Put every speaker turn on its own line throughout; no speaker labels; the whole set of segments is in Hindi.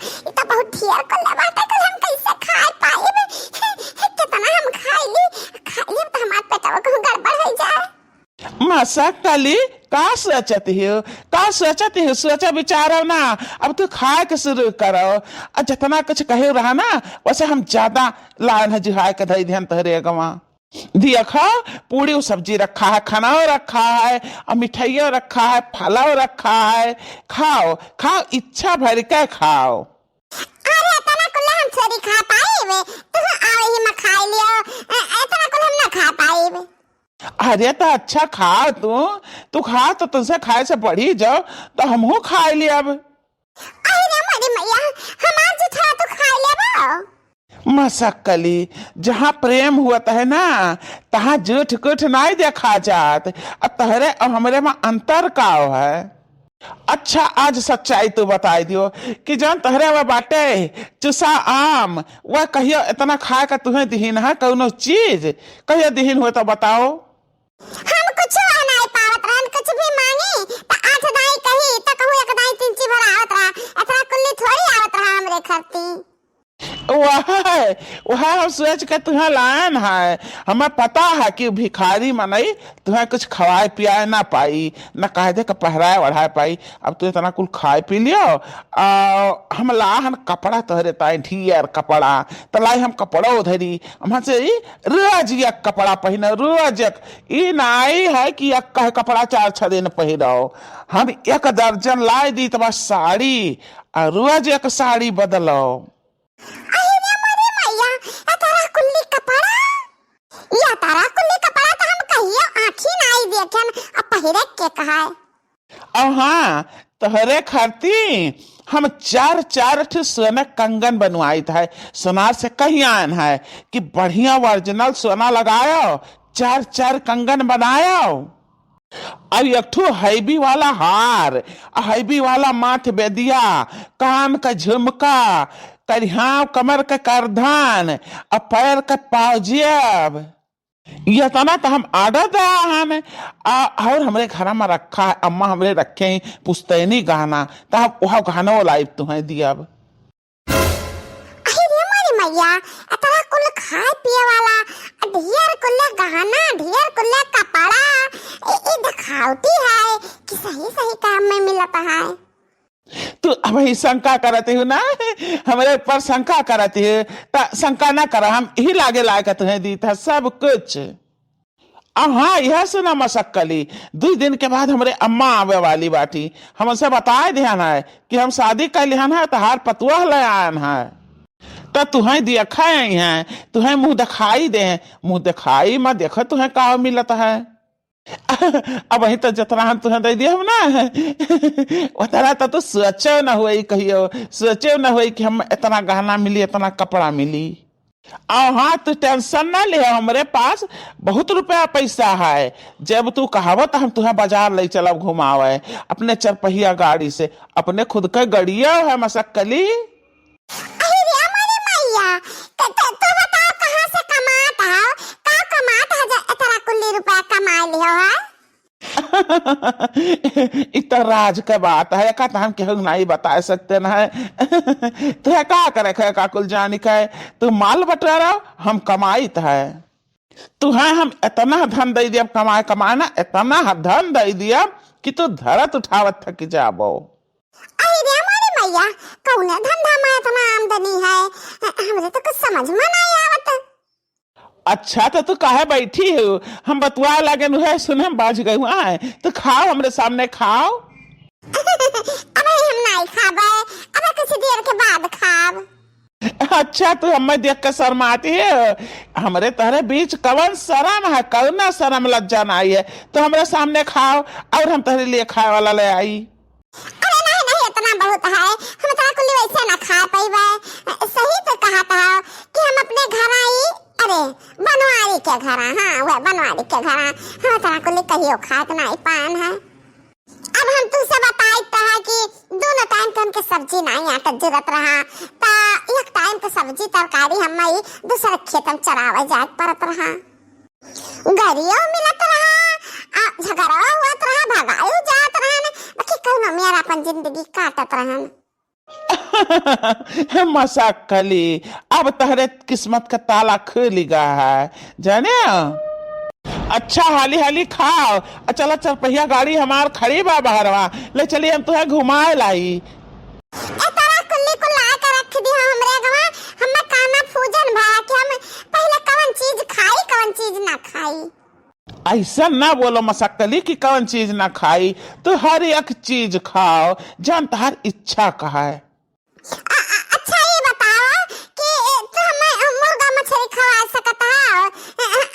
ई त बहुत ढेर कर ले बाटे कल हम कैसे खाए पाएब कितना हम खाइली त हमार पेटवा कहूं गड़बड़ हो जाए।
मसक्कली का सोचत हो सोचा विचारो ना। अब तू खाए के शुरू करो और जितना कुछ कहे रहा ना वैसे हम ज्यादा लान है जुहाय के धई ध्यान तहरे गवा देखो पूड़ी सब्जी रखा है, खाना रखा है और मिठाइयों रखा है, फलों रखा है। खाओ खाओ इच्छा भर के खाओ।
अरे इतना कुल हम थोड़ी खा पाएबे तू आवे ही में खा लियो इतना कुल हम ना खा पाएबे।
अरे तो अच्छा खा तू खा तो तुझसे खाए से बढ़ी जाओ तो हम हो खा लिया। अब
अरे मेरी मैया हमार जो था तो खा लेबो।
मसक्कली जहाँ प्रेम हुआ है ना तहाँ झूठ कुठ नहीं देखा जात और तहरे और हमरे में अंतर का है। अच्छा आज सच्चाई तो बता दियो कि जान तहरे वह बाटे चुसा आम वह कहियो इतना खाए का तुम्हें दिहीन है कौनो चीज कहियो दिहीन हुए तो बताओ।
हम कुछ नहीं पावत रहन कुछ भी मांगी तो आठ दाई कही तो कहूं एक दाई तीन ची भर आवत रहा इतना कुल्ली थोड़ी आवत रहा हमरे खरती।
वह हम सोच के तुम्हें लायन है। हमें पता है कि भिखारी मनई तुम्हें कुछ खवाए पियाए ना पाई न कायदे का पहराए वढ़ाए पाई। अब तू इतना कुल खाए पी लियो हम लाहन कपड़ा तोहरे ताई ढियर कपड़ा तलाई हम कपड़ा उधरी हमसे रोज एक कपड़ा पहने रोज एक ई नाई है कि एक कपड़ा 4-6 दिन पहनो। हम एक दर्जन लाई दी तो बस साड़ी और रोज एक साड़ी बदलो। हाँ तोहरे खाती हम 4-4 सोना कंगन बनवाई था सोनार से कहीं आन है कि बढ़िया ओरिजिनल सोना लगायो 4-4 कंगन बनायो। अब एक ठो हैबी वाला हार हैबी वाला माथ बेदिया कान का झुमका करिहाव कमर का करधान और पैर का पाजेब यह तना तो हम आर्डर दिया हमें और हमरे घर में रखा है अम्मा हमरे रखे ही पुस्तैनी गहना तो हम वह गहना लाइव तुम्हें दिया। अब
अरे मेरी मैया इतना कुल खाए पिए वाला ढेर कुल गहना ढेर कुल कपड़ा ये दिखावती है कि सही सही काम में मिलता है।
तू अब ही शंका करती हूँ ना हमारे ऊपर शंका करती है तो शंका ना करा हम ही लागे लायक तुम्हें दी था सब कुछ। हाँ यह सुना मसक्कली 2 दिन के बाद हमारे अम्मा आवे वाली बाटी हमसे बताए ध्यान है कि हम शादी कर लिहान है तो हार पतुआ ले आन है तो तुम्हें देखा ही है तुम्हें मुंह दिखाई दे मुंह दिखाई मत देखो तुम्हें कहा मिलता है। अब वही तो जितना हम तुम्हें दे दिया हम ना उतना तो सोचो न हुई कहियो सोचो न हुई कि हम इतना गहना मिली इतना कपड़ा मिली। हाँ तू टेंशन ना ले हमारे पास बहुत रुपया पैसा है जब तू कहावत तो हम तुम्हें बाजार ले चलब घुमावे अपने 4 पहिया गाड़ी से अपने खुद का गड़िया है मसक्कली। इतना राज का बात है का हम केहू नहीं बता सकते ना है तो का करे का कुल जानी का तू माल बटोरा हम कमाई है तू है हम इतना धन दे दिया कमाए कमाना इतना धन दे दिया कि तू धरत उठावत थक जाबो।
अरे हमारे मैया कौने धंधा में इतना आमदनी है हमरे तो कुछ समझ में नहीं आवत।
अच्छा तो काहे बैठी हो हम बतवा लगे है सुने बाज गए हुआ तो खाओ हमरे सामने खाओ।
अबे हम नहीं खाबे अबे कुछ देर के बाद खाब।
अच्छा तू हमें देख के शर्माती है हमरे तहरे बीच कवन शर्म है कौना शर्म लज्जा नहीं है तो हमरे सामने खाओ और हम तहरे लिए खाए वाला ले आई।
अरे नहीं नहीं इतना बहुत है हम तोरा कुल वैसे ना खा पाइबे। सही तो कहा था कि हम अपने घर आई अरे बनवारी के घर हाँ वह बनवारी के घर हम तोरा कुल कहियो खात नहीं पान है। अब हम तुझसे बताते हैं कि दोनों टाइम के उनके सब्जी नहीं आटा जरूरत रहा ता एक टाइम के सब्जी तरकारी हम दूसरे खेत में चरावे जाए परत रहा गरियो मिलत रहा झगड़ा हुआ रहा भगायो जात रहा बाकी कौनो मेरा अपन जिंदगी काटत रहन।
मसाकली, अब तहरे किस्मत का ताला खुल गया है जाने। अच्छा हाली हाली खाओ, चला चल पहिया गाड़ी हमार खड़ी बा बाहरवा, ले चलिए हम तुम्हें घुमाए लाई।
ए तारा कुल्ली को ला के रख दी हमरे गवा, हमें काना फूजन भा कि हम पहले कौन चीज खाई कौन चीज ना खाई।
ऐसा ना बोलो मसक्कली कि कौन चीज ना खाई, तो हर एक चीज खाओ जान तहार इच्छा का है।
अच्छा ये बताओ कि तू हमें मुर्गा मछली खवा सकता है?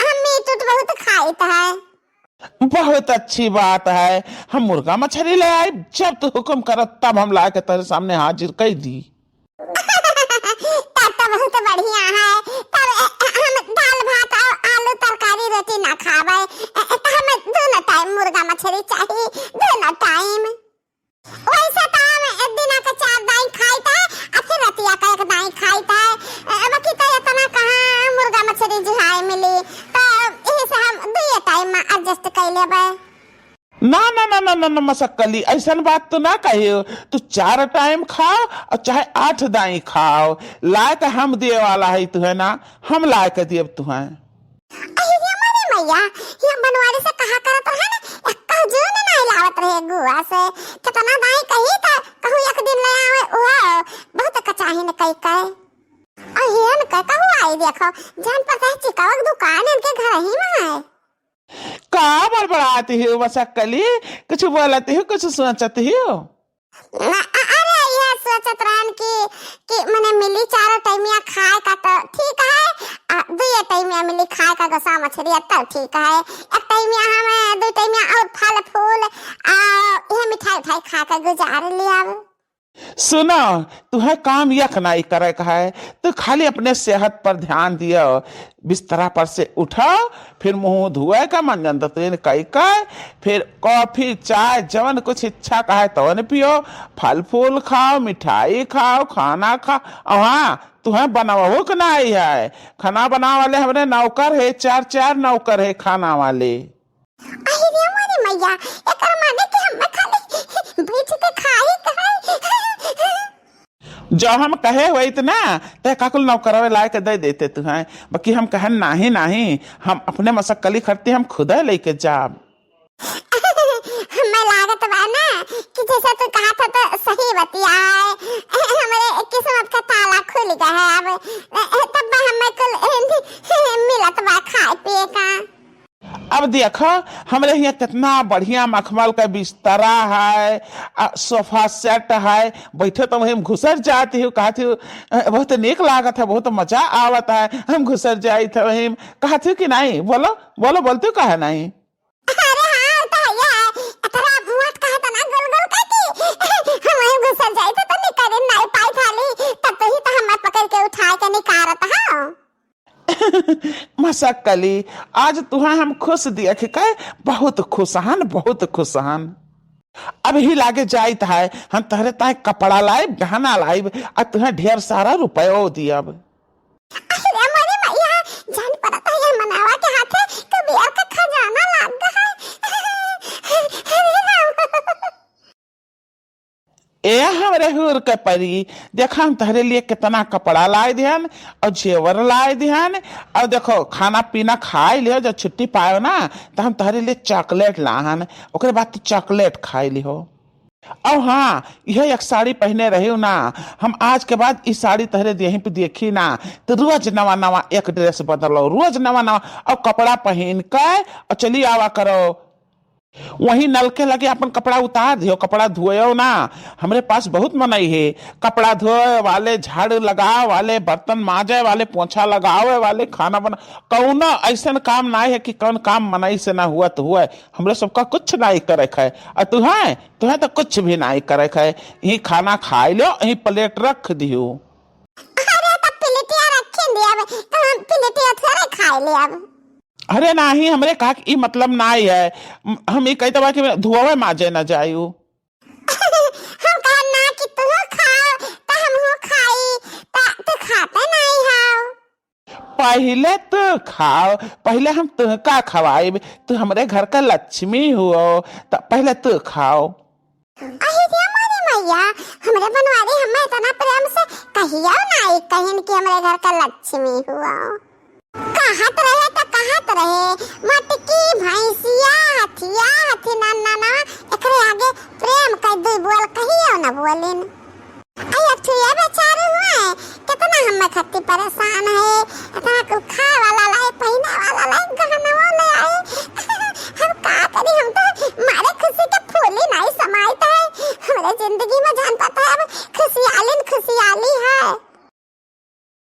हम मीट उट बहुत खाइत है।
बहुत अच्छी बात है, हम मुर्गा मछली ले आए, जब तू हुक्म करो तब हम ला के तेरे सामने हाजिर कर दी।
तब तो बहुत बढ़िया है। तब हम दाल भात और आलू तरकारी रोटी ना खावे, तो हमें दोनों टाइम मुर्गा मछली चाहिए, दोनों टाइम। वैसे तो हम एक दिन का 4 दाई खाइत है और फिर रतिया का 1 दाई खाइत है। बाकी तो इतना कहाँ मुर्गा मछली जुहाई मिली, तो यही से हम 2 टाइम में एडजस्ट कर लेबे।
ना ना ना ना ना, ना मसक्कली, ऐसा बात तो ना कहियो, तू 4 टाइम खाओ और चाहे 8 दाई खाओ, ला के हम दिए वाला है तुहे ना, हम ला के दिए तुहे।
अरे हमारे मैया ये बनवारी से कहा करत रहे ना, एक जो नहीं लावत रहे गुआ से, कितना दाई कही था कहू एक दिन ले आवे, ओह बहुत कचाही ने कई कई। और ये न कहू आई देखो, जान पता है चिकावक दुकान इनके घर ही में है।
का बड़बड़ाती हो मसक्कली, कुछ बोलती हो कुछ सोचती हो?
अरे ये सोचत रहन कि मने मिली 4 टाइमिया खाए का तो ठीक है, 2 टाइमिया मिली खाए का गसा मछली तो ठीक है, 1 टाइमिया हमें 2 टाइमिया और फल फूल ये मिठाई उठाई खा कर गुजार लिया।
सुनो, तुम्हें काम यक नहीं करे का है, तो खाली अपने सेहत पर ध्यान दियो, बिस्तरा पर से उठो, फिर मुंह धुए का मंजन दतन कई का, फिर कॉफी चाय जवन कुछ इच्छा का है तो पियो, फल फूल खाओ, मिठाई खाओ, खाना खाओ। हाँ तुम्हें बनाओ कि नहीं है, खाना बनाने वाले हमारे नौकर है, 4 नौकर है खाना वाले।
अरे हमारी मैया एक माने कि हम खाली बैठ के खाई कहे।
जो हम कहे हुए इतना ते काकुल नौकरवे लाए के दे देते तुम्हें, बाकी हम कहे नहीं नहीं, हम अपने मसक्कली खर्ची हम खुद लेके जाब।
हमें लागत बा ना कि जैसा तू कहा था तो सही बतिया है, हमारे किस्मत का ताला खुल गया है अब, तब हमें कुल मिलत बा खाए पिए का।
अब देखो हमारे यहाँ कितना बढ़िया मखमल का बिस्तरा है, सोफा सेट है, बैठे तो वही घुसर जाती हूँ, कहती हूँ बहुत नेक लागत है, बहुत मजा आवत है, हम घुसर जाए थे वही, कहती हूँ कि नहीं, बोलो बोलो, बोलती हूँ कहा नहीं।
अरे हाँ तो ये तेरा मुंह कहा था ना गोल गोल करके, हम वही घुसर जाए थे तो निकाल नहीं पाई थाली, तब तो ही तो हम पकड़ के उठा के निकारत हाँ।
मसक्कली आज तुहा हम खुश देख के बहुत खुशहान, बहुत खुशहान। अब ही लागे जाइत है हम तहरे ताए कपड़ा लाइब, गहना लाइब, और तुम्हें ढेर सारा रुपयो दियब।
अरे हमारी मैया जान पड़ता है मनावा के हाथे कभी और का खजाना लाग गया
ए हमरे हुर के परी, देखा हम तहरे लिए कितना कपड़ा लाए दिहन और जेवर लाए दिहन, और देखो खाना पीना खाए लियो, जब छुट्टी पायो ना तो हम तहरे लिए चॉकलेट लाहन, ओकरे बाद तो चॉकलेट खाए लियो। और हाँ यह एक साड़ी पहने रही ना, हम आज के बाद इस साड़ी तहरे यहीं पे देखी ना तो रोज नवा नवा एक ड्रेस बदलो, रोज नवा नवा और कपड़ा पहन के और चली आवा करो। वही नल के लगे अपन कपड़ा उतार दियो, कपड़ा धोयो ना, हमरे पास बहुत मनई है, कपड़ा धोए वाले, झाड़ू लगाए वाले, बर्तन माजे वाले, पोछा लगावे वाले, खाना बना, कौन ऐसा काम ना है कि कौन काम मनई से ना हुआ तो हुआ, हमरे सबका कुछ नहीं करे है, और तुम्हें तो कुछ भी नहीं करे है, यही खाना खाए लो, यही प्लेट रख दियो।
अरे तब प्लेटिया रखे दिया तो हम प्लेटिया थोड़े खाए ले अब।
अरे नहीं, हमरे कहा कि मतलब ना ही है, हम ये कहते बा कि धुआवे माजे ना जायू।
हम कहा ना कि तू खाओ तो हम हो खाई, तो खाते नहीं हो।
पहले तो खाओ, पहले हम तुहका खवाई, तू हमरे घर का लक्ष्मी हुओ, तो पहले तू खाओ।
अरे हमारी भैया हमरे बनवारी हमें इतना प्रेम से कहियो ना कहिन कि हमरे घर का लक्ष्मी हुआ। कहत रहे तो कहत रहे मटकी भैंसिया हथिया हथी ना एकरे आगे प्रेम कर दे बोल कहियो ना बोलिन। आई अब ये बेचारे हुए कितना हमें खत्ती परेशान है, इतना कुल खा